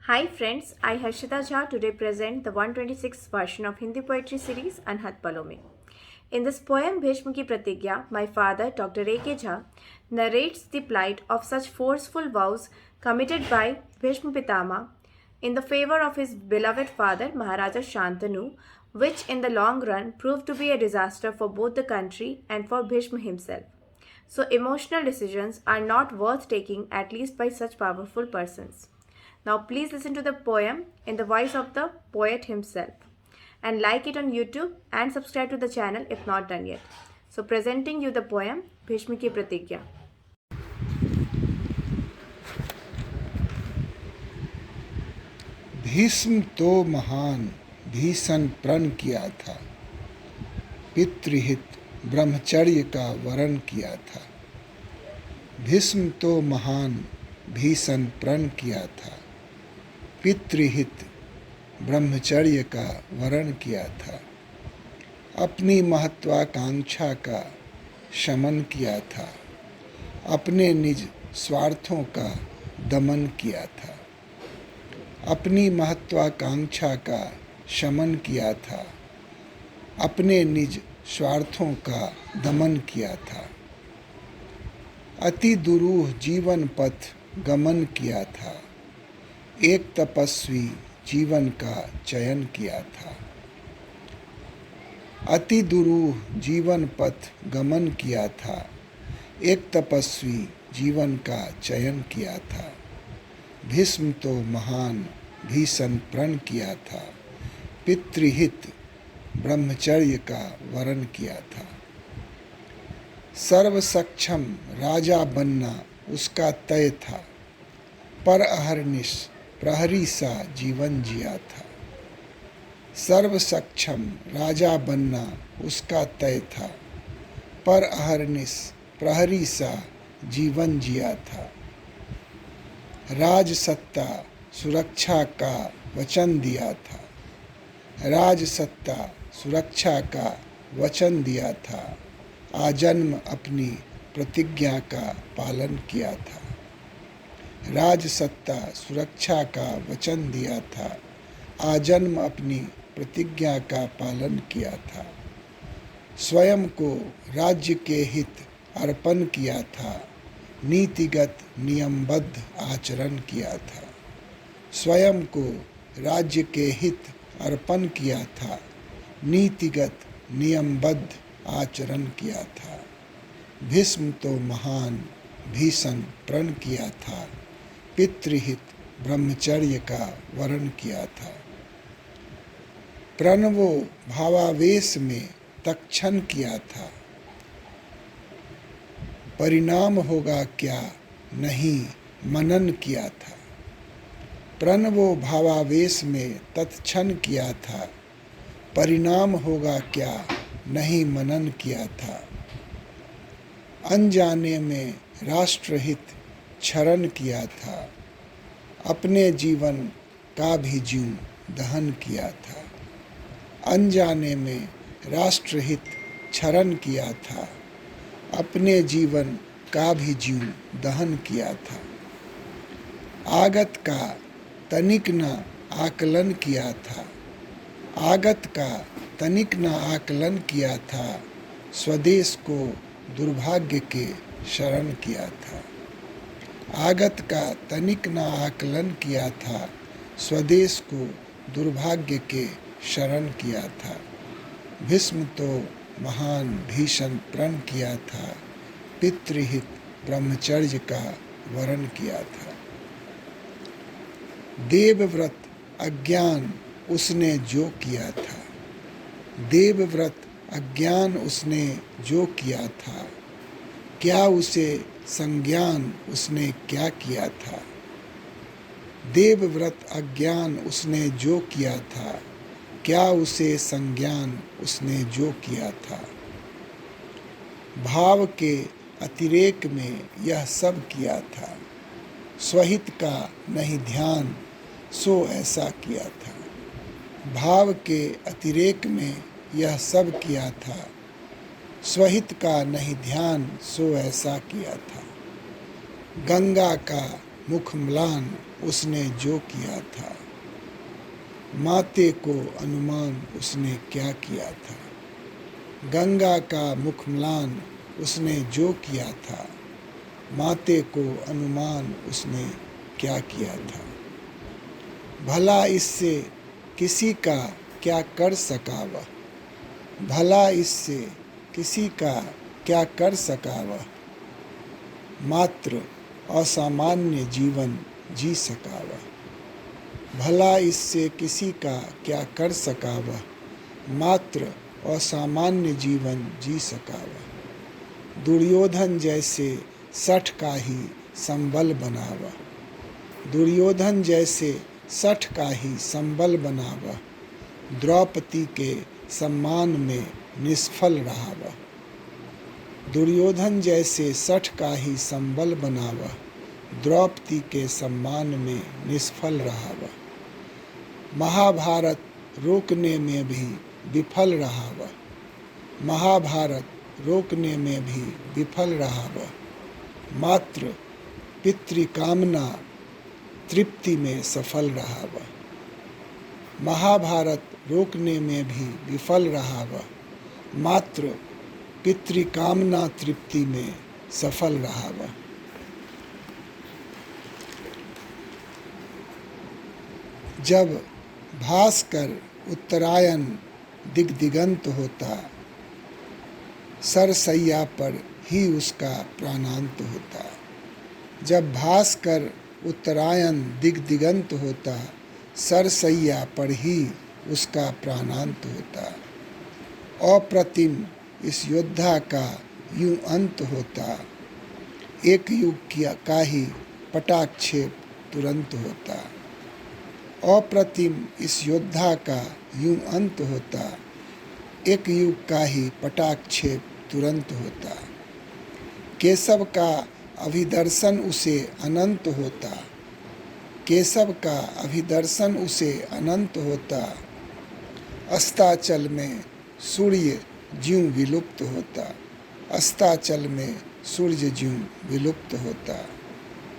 Hi friends, I Harshita Jha today present the 126th version of Hindi poetry series Anhat Palo Mein. In this poem Bhishma Ki Pratigya, my father Dr. A.K. Jha narrates the plight of such forceful vows committed by Bhishma Pitama in the favor of his beloved father Maharaja Shantanu, which in the long run proved to be a disaster for both the country and for Bhishma himself. So emotional decisions are not worth taking at least by such powerful persons. Now please listen to the poem in the voice of the poet himself and like it on YouTube and subscribe to the channel if not done yet. So presenting you the poem Bhishma Ki Pratigya. Bhishma तो महान भीषण प्रण किया था, पितृहित ब्रह्मचर्य का वरण किया था। भीष्म तो महान भीषण प्रण किया था, पितृहित ब्रह्मचर्य का वरण किया था। अपनी महत्वाकांक्षा का शमन किया था, अपने निज स्वार्थों का दमन किया था। अपनी महत्वाकांक्षा का शमन किया था, अपने निज स्वार्थों का दमन किया था। अति दुरूह जीवन पथ गमन किया था, एक तपस्वी जीवन का चयन किया था। अति दुरूह जीवन पथ गमन किया था, एक तपस्वी जीवन का चयन किया था। भीष्म तो महान भीषण प्रण किया था, पितृहित ब्रह्मचर्य का वरण किया था। सर्व सक्षम राजा बनना उसका तय था, पर अहर्निश प्रहरी सा जीवन जिया था। सर्व सक्षम राजा बनना उसका तय था, पर अहर्निश प्रहरी सा जीवन जिया था। राज सत्ता सुरक्षा का वचन दिया था, राज सत्ता सुरक्षा का वचन दिया था। आजन्म अपनी प्रतिज्ञा का पालन किया था। राज सत्ता सुरक्षा का वचन दिया था, आजन्म अपनी प्रतिज्ञा का पालन किया था। स्वयं को राज्य के हित अर्पण किया था, नीतिगत नियमबद्ध आचरण किया था। स्वयं को राज्य के हित अर्पण किया था, नीतिगत नियमबद्ध आचरण किया था। भीष्म तो महान भीषण प्रण किया था, पितृहित ब्रह्मचर्य का वरण किया था। प्रणवो भावावेश में तक्षण किया था, परिणाम होगा क्या नहीं मनन किया था। प्रणवो भावावेश में तत्क्षण किया था, परिणाम होगा क्या नहीं मनन किया था। अनजाने में राष्ट्रहित क्षरण किया था, अपने जीवन का भी जीव दहन किया था। अनजाने में राष्ट्रहित क्षरण किया था, अपने जीवन का भी जीव दहन किया था। आगत का तनिक न आकलन किया था, आगत का तनिक न आकलन किया था। स्वदेश को दुर्भाग्य के शरण किया था। आगत का तनिक न आकलन किया था, स्वदेश को दुर्भाग्य के शरण किया था। भीष्म तो महान भीषण प्रण किया था, पितृहित ब्रह्मचर्य का वरण किया था। देवव्रत अज्ञान उसने जो किया था, देवव्रत अज्ञान उसने जो किया था। क्या उसे संज्ञान उसने क्या किया था। देवव्रत अज्ञान उसने जो किया था, क्या उसे संज्ञान उसने जो किया था। भाव के अतिरेक में यह सब किया था, स्वहित का नहीं ध्यान सो ऐसा किया था। भाव के अतिरेक में यह सब किया था, स्वहित का नहीं ध्यान सो ऐसा किया था। गंगा का मुख म्लान उसने जो किया था, माते को अनुमान उसने क्या किया था। गंगा का मुखम्लान उसने जो किया था, माते को अनुमान उसने क्या किया था। भला इससे किसी का क्या कर सका वह, भला इससे किसी का क्या कर सका वह, मात्र असामान्य जीवन जी सका वह। भला इससे किसी का क्या कर सका वह, मात्र असामान्य जीवन जी सका वह। दुर्योधन जैसे सठ का ही संबल बना वह, दुर्योधन जैसे सठ का ही संबल बना वह। द्रौपदी के सम्मान में निष्फल रहा वह, दुर्योधन जैसे सठ का ही संबल बना वह। द्रौपदी के सम्मान में निष्फल रहा वह। महाभारत रोकने में भी विफल रहा वह, महाभारत रोकने में भी विफल रहा वह। मात्र पितृकामना तृप्ति में सफल रहा वह, महाभारत रोकने में भी विफल रहा वह। मात्र पितृकामना तृप्ति में सफल रहा वह। जब भास्कर उत्तरायण दिग्दिगंत होता, सरसैया पर ही उसका प्राणांत होता। जब भास्कर उत्तरायण दिग्दिगंत होता, सरसैया पर ही उसका प्राणांत होता। अप्रतिम इस योद्धा का यूं अंत होता, एक युग का ही पटाक्षेप तुरंत होता। अप्रतिम इस योद्धा का यूं अंत होता, एक युग का ही पटाक्षेप तुरंत होता। केशव का अभिदर्शन उसे अनंत होता, केशव का अभिदर्शन उसे अनंत होता। अस्ताचल में सूर्य ज्यों विलुप्त होता, अस्ताचल में सूर्य ज्यों विलुप्त होता।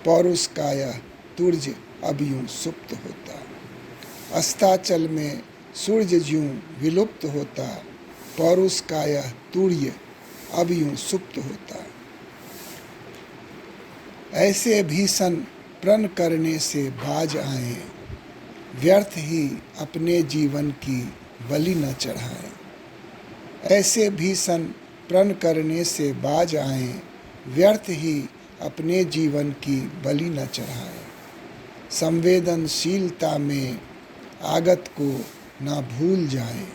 पौरुष का यह तुर्ज अब यूं सुप्त होता, अस्ताचल में सूर्य ज्यों विलुप्त होता। पौरुष का यह तुर्य अब यूं सुप्त होता। ऐसे भीषण प्रण करने से बाज आए, व्यर्थ ही अपने जीवन की बलि न चढ़ाएं। ऐसे भीषण प्रण करने से बाज आए, व्यर्थ ही अपने जीवन की बलि न चढ़ाएं। संवेदनशीलता में आगत को ना भूल जाएं,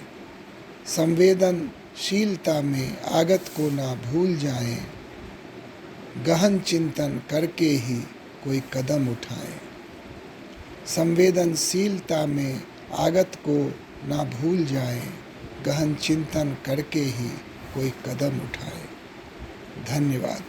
संवेदनशीलता में आगत को ना भूल जाएं। गहन चिंतन करके ही कोई कदम उठाएं, संवेदनशीलता में आगत को ना भूल जाएं। गहन चिंतन करके ही कोई कदम उठाएं। धन्यवाद।